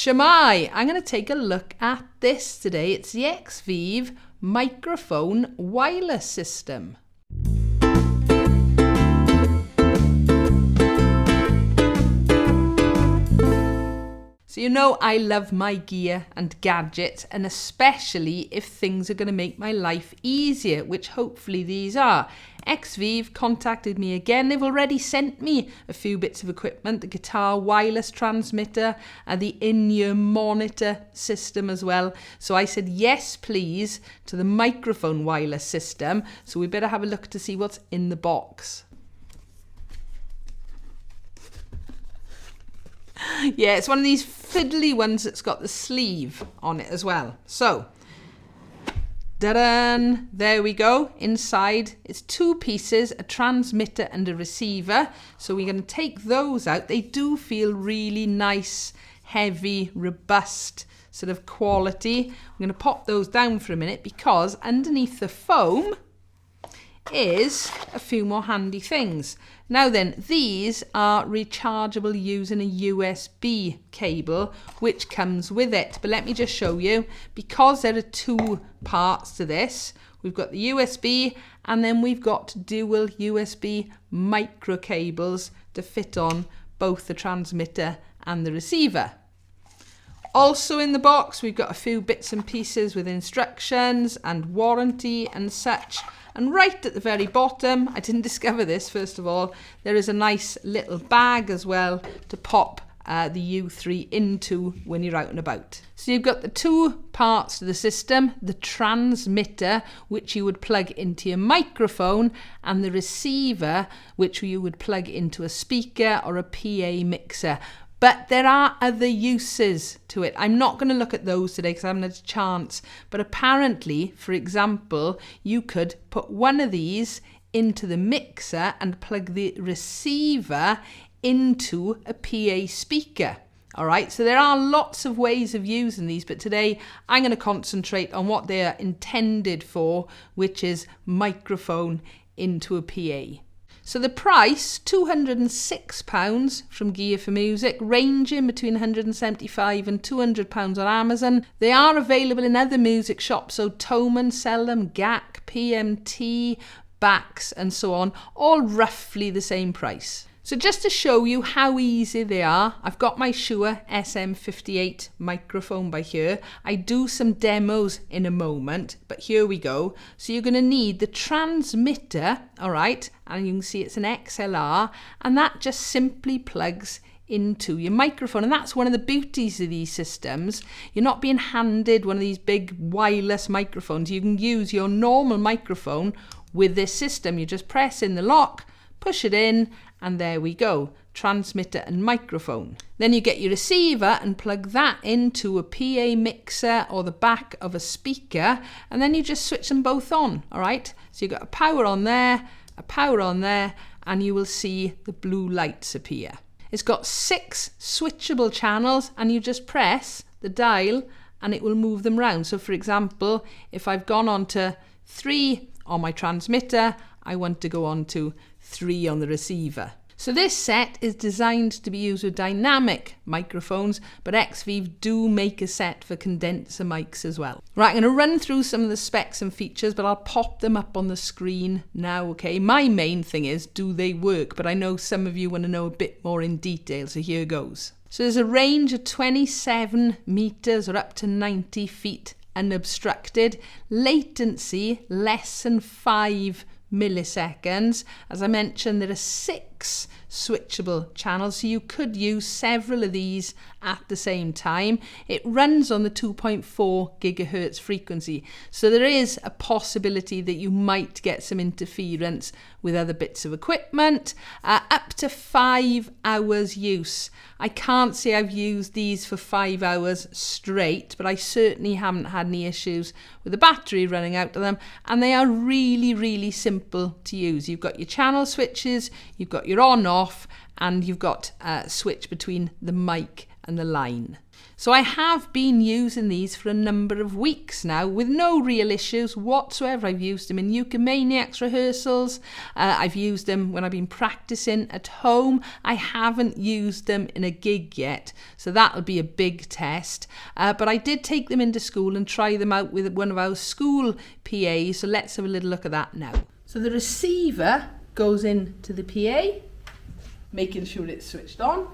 Shamai, I'm going to take a look at this today. It's the Xvive microphone wireless system. So you know I love my gear and gadgets, and especially if things are going to make my life easier, which hopefully these are. Xvive contacted me again. They've already sent me a few bits of equipment, the guitar wireless transmitter and the in-ear monitor system as well. So I said yes please to the microphone wireless system. So we better have a look to see what's in the box. Yeah, it's one of these fiddly ones that's got the sleeve on it as well. So, da-da! There we go. Inside, it's two pieces, a transmitter and a receiver. So we're going to take those out. They do feel really nice, heavy, robust sort of quality. I'm going to pop those down for a minute because underneath the foam is a few more handy things. Now then, these are rechargeable using a USB cable which comes with it. But let me just show you, because there are two parts to this. We've got the USB and then we've got dual USB micro cables to fit on both the transmitter and the receiver. Also in the box, we've got a few bits and pieces with instructions and warranty and such. And right at the very bottom, I didn't discover this first of all, there is a nice little bag as well to pop the U3 into when you're out and about. So you've got the two parts to the system, the transmitter, which you would plug into your microphone, and the receiver, which you would plug into a speaker or a PA mixer. But there are other uses to it. I'm not going to look at those today because I haven't had a chance. But apparently, for example, you could put one of these into the mixer and plug the receiver into a PA speaker. All right, so there are lots of ways of using these, but today I'm going to concentrate on what they are intended for, which is microphone into a PA. So the price, £206 from Gear for Music, ranging between £175 and £200 on Amazon. They are available in other music shops, so Thomann sell them, GAC, PMT, Bax and so on, all roughly the same price. So just to show you how easy they are, I've got my Shure SM58 microphone by here. I do some demos in a moment, but here we go. So you're going to need the transmitter, all right, and you can see it's an XLR, and that just simply plugs into your microphone. And that's one of the beauties of these systems. You're not being handed one of these big wireless microphones. You can use your normal microphone with this system. You just press in the lock, push it in, and there we go, transmitter and microphone. Then you get your receiver and plug that into a PA mixer or the back of a speaker, and then you just switch them both on, all right? So you've got a power on there, and you will see the blue lights appear. It's got 6 switchable channels, and you just press the dial and it will move them round. So for example, if I've gone on to 3 on my transmitter, I want to go on to 3 on the receiver. So this set is designed to be used with dynamic microphones, but Xvive do make a set for condenser mics as well. Right, I'm going to run through some of the specs and features, but I'll pop them up on the screen now, okay? My main thing is, do they work? But I know some of you want to know a bit more in detail, so here goes. So there's a range of 27 meters or up to 90 feet unobstructed. Latency, less than 5 milliseconds. As I mentioned, there are 6 switchable channels, so you could use several of these at the same time. It runs on the 2.4 gigahertz frequency, so there is a possibility that you might get some interference with other bits of equipment. Up to 5 hours use. I can't say I've used these for 5 hours straight, but I certainly haven't had any issues with the battery running out of them, and they are really, really simple to use. You've got your channel switches, you've got your on-off, and you've got a switch between the mic and the line. So I have been using these for a number of weeks now with no real issues whatsoever. I've used them in Ukumaniacs rehearsals. I've used them when I've been practicing at home. I haven't used them in a gig yet, so that'll be a big test. But I did take them into school and try them out with one of our school PAs, so let's have a little look at that now. So the receiver goes into the PA, making sure it's switched on.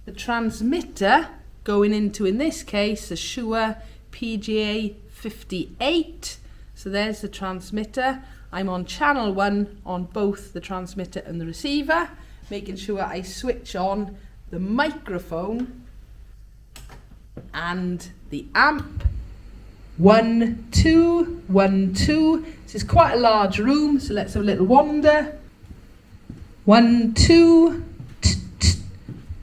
The transmitter going into, in this case, the Shure PGA 58. So there's the transmitter. I'm on channel 1 on both the transmitter and the receiver, making sure I switch on the microphone and the amp. 1, 2, 1, 2. This is quite a large room, so let's have a little wander. 1, 2.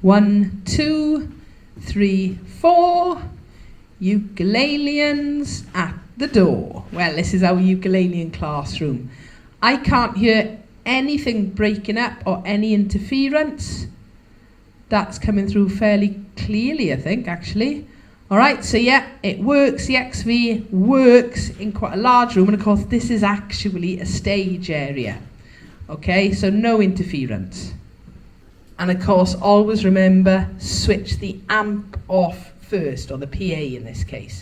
1, 2, 3, 4. Ukuleleans at the door. Well, this is our ukulelean classroom. I can't hear anything breaking up or any interference. That's coming through fairly clearly, I think, actually. All right, so yeah, it works. The XV works in quite a large room, and of course, this is actually a stage area. Okay, so no interference. And of course, always remember, switch the amp off first, or the PA in this case.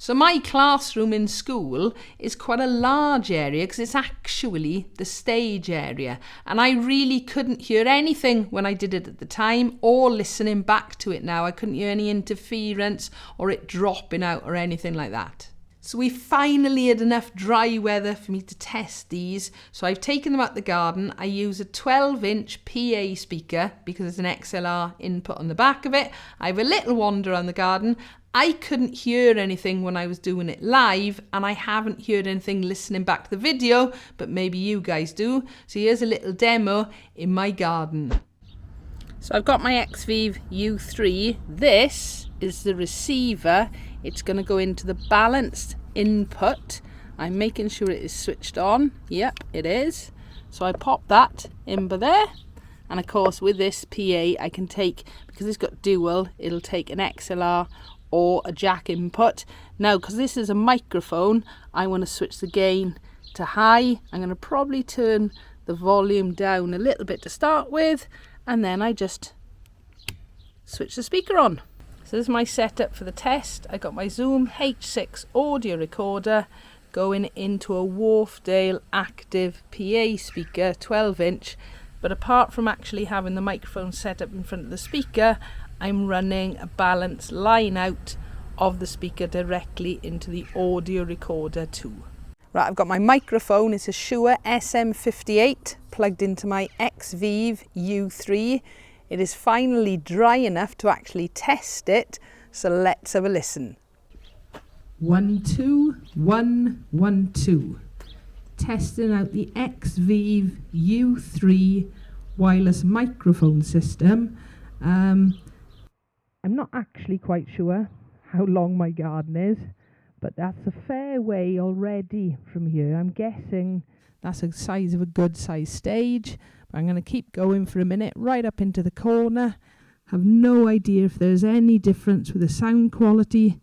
So my classroom in school is quite a large area because it's actually the stage area. And I really couldn't hear anything when I did it at the time, or listening back to it now. I couldn't hear any interference or it dropping out or anything like that. So we finally had enough dry weather for me to test these. So I've taken them out the garden. I use a 12-inch PA speaker because there's an XLR input on the back of it. I have a little wander around the garden. I couldn't hear anything when I was doing it live, and I haven't heard anything listening back to the video, but maybe you guys do. So here's a little demo in my garden. So I've got my Xvive U3. This is the receiver. It's going to go into the balanced input. I'm making sure it is switched on. Yep, it is. So I pop that in by there. And of course, with this PA, I can take, because it's got dual, it'll take an XLR or a jack input. Now, because this is a microphone, I want to switch the gain to high. I'm going to probably turn the volume down a little bit to start with, and then I just switch the speaker on. So this is my setup for the test. I got my Zoom H6 audio recorder going into a Wharfedale active PA speaker, 12-inch. But apart from actually having the microphone set up in front of the speaker, I'm running a balanced line out of the speaker directly into the audio recorder too. Right, I've got my microphone. It's a Shure SM58 plugged into my Xvive U3. It is finally dry enough to actually test it, so let's have a listen. 1, 2, 1, 1, 2. Testing out the Xvive U3 wireless microphone system. I'm not actually quite sure how long my garden is, but that's a fair way already from here. I'm guessing that's the size of a good size stage. I'm going to keep going for a minute, right up into the corner. Have no idea if there's any difference with the sound quality.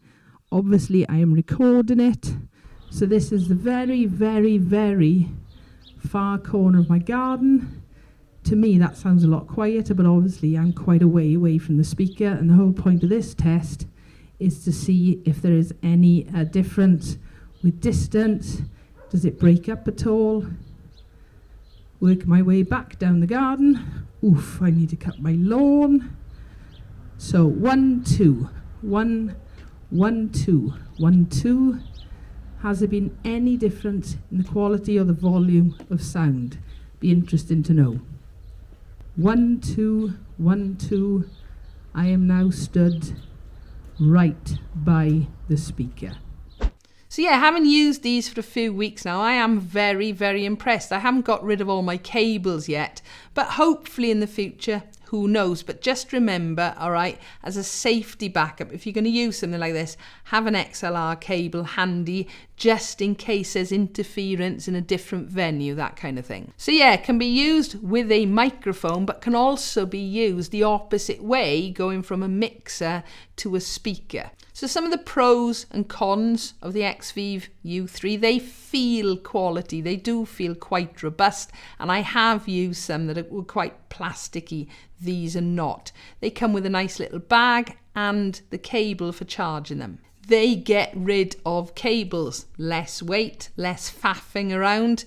Obviously, I am recording it. So this is the very, very, very far corner of my garden. To me, that sounds a lot quieter, but obviously I'm quite a way away from the speaker. And the whole point of this test is to see if there is any difference with distance. Does it break up at all? Work my way back down the garden. Oof, I need to cut my lawn. So 1, 2, 1, 1, 2, 1, 2. Has there been any difference in the quality or the volume of sound? Be interesting to know. 1, 2, 1, 2. I am now stood right by the speaker. So yeah, having used these for a few weeks now, I am very, very impressed. I haven't got rid of all my cables yet, but hopefully in the future, who knows? But just remember, all right, as a safety backup, if you're going to use something like this, have an XLR cable handy just in case there's interference in a different venue, that kind of thing. So yeah, it can be used with a microphone, but can also be used the opposite way, going from a mixer to a speaker. So some of the pros and cons of the Xvive U3, they feel quality, they do feel quite robust, and I have used some that were quite plasticky. These are not. They come with a nice little bag and the cable for charging them. They get rid of cables, less weight, less faffing around.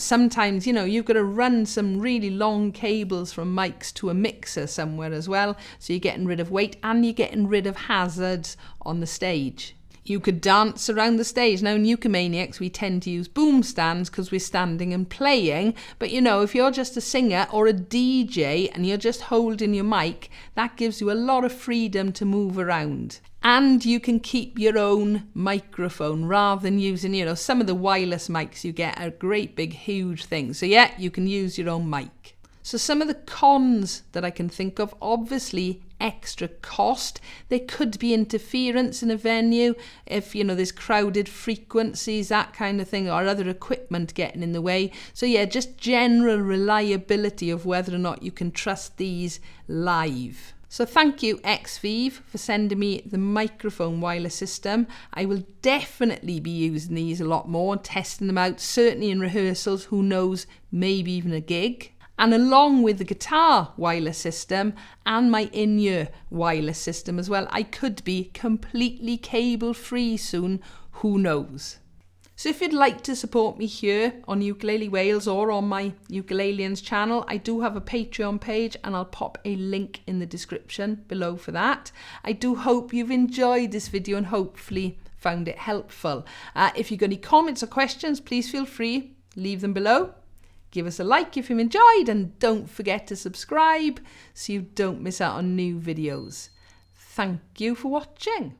Sometimes, you know, you've got to run some really long cables from mics to a mixer somewhere as well. So you're getting rid of weight and you're getting rid of hazards on the stage. You could dance around the stage. Now in Ukumaniacs we tend to use boom stands because we're standing and playing, but you know, if you're just a singer or a DJ and you're just holding your mic, that gives you a lot of freedom to move around. And you can keep your own microphone rather than using, you know, some of the wireless mics you get are great big huge things. So yeah, you can use your own mic. So some of the cons that I can think of, obviously extra cost. There could be interference in a venue if, you know, there's crowded frequencies, that kind of thing, or other equipment getting in the way. So yeah, just general reliability of whether or not you can trust these live. So thank you Xvive for sending me the microphone wireless system. I will definitely be using these a lot more and testing them out, certainly in rehearsals, who knows, maybe even a gig. And along with the guitar wireless system and my in-ear wireless system as well, I could be completely cable free soon, who knows. So if you'd like to support me here on Ukulele Wales or on my Ukuleleans channel, I do have a Patreon page and I'll pop a link in the description below for that. I do hope you've enjoyed this video and hopefully found it helpful. If you've got any comments or questions, please feel free, leave them below. Give us a like if you've enjoyed and don't forget to subscribe so you don't miss out on new videos. Thank you for watching.